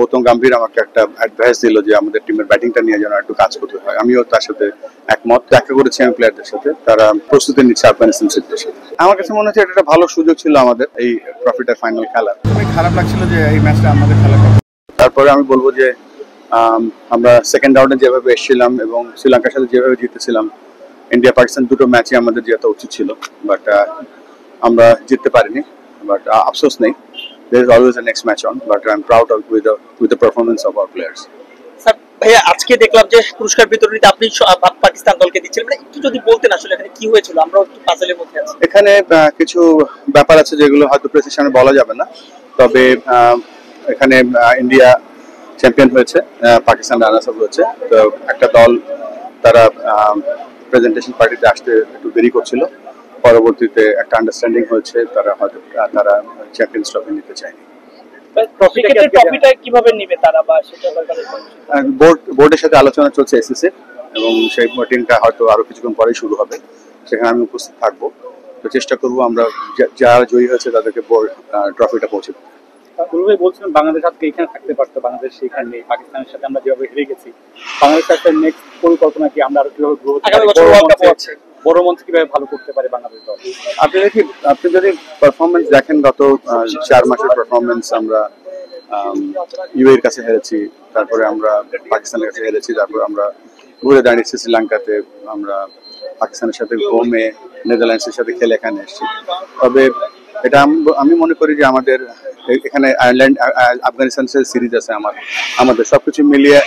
গৌতম গম্ভীর আমাকে একটা অ্যাডভাইস দিল যে আমাদের টিমের ব্যাটিংটা নিয়ে যেন একটু কাজ করতে হয়। আমিও তার সাথে একমত। দেখা করেছি আমি প্লেয়ারদের সাথে, তারা প্রস্তুতি নিচ্ছে আফগানিস্তান সিরিজের সাথে। আমার কাছে মনে হচ্ছে এটা একটা ভালো সুযোগ ছিল আমাদের এই ট্রফিটার ফাইনাল খেলার। খুবই খারাপ লাগছিল যে এই ম্যাচটা আমাদের খেলার কথা। তারপরে আমি বলবো যে আমরা সেকেন্ড রাউন্ডে যেভাবে এসেছিলাম এবং শ্রীলঙ্কার সাথে যেভাবে জিতেছিলাম, ইন্ডিয়া পাকিস্তান দুটো ম্যাচই আমাদের জেতা উচিত ছিল, বাট আমরা জিততে পারিনি। বাট আফসোস নেই, there is always a next match on, but I'm proud of with the performance of our players. Sir ভাইয়া, আজকে দেখলাম যে পুরস্কার বিতরণীতে আপনি পাকিস্তান দলকে দিচ্ছিলেন, মানে একটু যদি বলতেন আসলে এখানে কি হয়েছিল, আমরা একটু পাজলের মধ্যে আছি। এখানে কিছু ব্যাপার আছে যেগুলো হয়তো প্রেসের সামনে বলা যাবে না, তবে এখানে ইন্ডিয়া চ্যাম্পিয়ন হয়েছে, পাকিস্তান রানার্স আপ হয়েছে। তো একটা দল তারা প্রেজেন্টেশন পার্টিতে আসতে একটু দেরি করছিল, পরবর্তীতে একটা আন্ডারস্ট্যান্ডিং হয়েছে, তারা হয়তো তারা চ্যাম্পিয়ন্স ট্রফি নিতে চায়নি। ট্রফিটা কিভাবে নেবে তারা, বা সেটা বোর্ডের সাথে আলোচনা চলছে এসএসসি, এবং সেই মিটিংটা হয়তো আরো কিছুক্ষণ পরেই শুরু হবে, সেখানে আমি উপস্থিত থাকবো। তো চেষ্টা করবো আমরা যারা জয়ী হয়েছে তাদেরকে ট্রফিটা পৌঁছে দেবো। ভাই বলছিলেন বাংলাদেশ আজকে এখানে থাকতে পারতো, বাংলাদেশ এখানে নেই। পাকিস্তানের সাথে আমরা যেভাবে হেরে গেছি, বাংলাদেশের একটা নেক্সট পরিকল্পনা কি, আমরা আরো কিভাবে বড় মঞ্চে কিভাবে ভালো করতে পারে বাংলাদেশ দল? আপনি যদি পারফরমেন্স দেখেন, গত 4 মাসের পারফরমেন্স, আমরা ইউএর কাছে হেরেছি, তারপরে আমরা পাকিস্তানের কাছে হেরেছি, তারপরে আমরা ঘুরে দাঁড়িয়েছি শ্রীলঙ্কাতে, আমরা পাকিস্তানের সাথে হোমে নেদারল্যান্ডসের সাথে খেলে এখানে এসেছি। তবে এটা আমি মনে করি যে আমাদের এখানে আয়ারল্যান্ড আফগানিস্তান সিরিজ আছে, আমাদের সবকিছু মিলিয়ে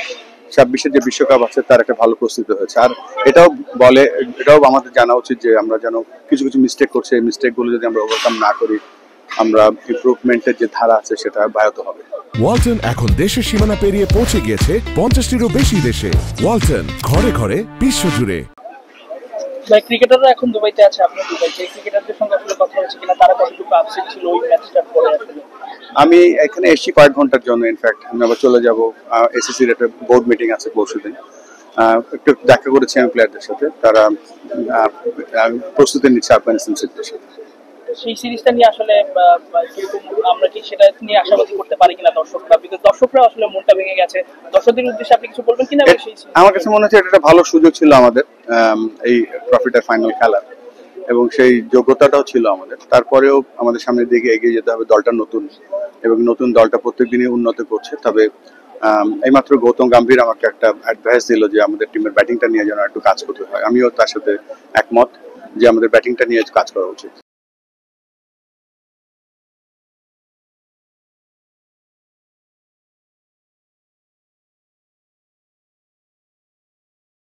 26-এর যে বিশ্বকাপ আছে তার একটা ভালো প্রস্তুতি হয়েছে। আর এটাও আমাদের জানা উচিত যে আমরা যেন কিছু মিস্টেক করছি, এই মিস্টেকগুলো যদি আমরা ওভারকাম না করি, আমরা ইমপ্রুভমেন্টের যে ধারা আছে সেটা ব্যাহত হবে। ওয়ালটন এখন দেশের সীমানা পেরিয়ে পৌঁছে গিয়েছে 50টিরও বেশি দেশে। ওয়ালটন, ঘরে ঘরে বিশ্বজুড়ে। ক্রিকেটাররা এখন দুবাইতে আছে, আপনার দুবাইতে ক্রিকেটারদের সঙ্গে আসলে কথা হচ্ছে কিনা, তারা কতটুকু আপসেট ছিল ওই ম্যাচটার পরে? আসলে আমি এখানে এসেছি কয়েক ঘন্টার জন্য, ইনফ্যাক্ট আমি আবার চলে যাব। এসএসসির একটা বোর্ড মিটিং আছে পরশুদিন, একটু দেখা করেছি আমি প্লেয়ারদের সাথে, তারা প্রস্তুতি নিচ্ছে আফগানিস্তান সিরিজের সাথে। সেই সিরিজটা নিয়ে আসলে আমরা কি সেটা নিয়ে আশাবাদী করতে পারি কিনা দর্শকরা, বিকজ দর্শকরা আসলে মনটা ভেঙে গেছে। দর্শকদের উদ্দেশ্যে আপনি কিছু বলবেন কিনা? আমার কাছে মনে হচ্ছে এটা একটা ভালো সুযোগ ছিল আমাদের এই ট্রফিটার ফাইনাল খেলার, এবং সেই যোগ্যতাটাও ছিল আমাদের। তারপরেও আমাদের সামনের দিকে এগিয়ে যেতে হবে। দলটা নতুন, এবং নতুন দলটা প্রত্যেকদিনই উন্নত করছে। তবে এইমাত্র গৌতম গম্ভীর আমাকে একটা অ্যাডভাইস দিল যে আমাদের টিমের ব্যাটিংটা নিয়ে যেন একটু কাজ করতে হয়। আমিও তার সাথে একমত যে আমাদের ব্যাটিংটা নিয়ে কাজ করা উচিত।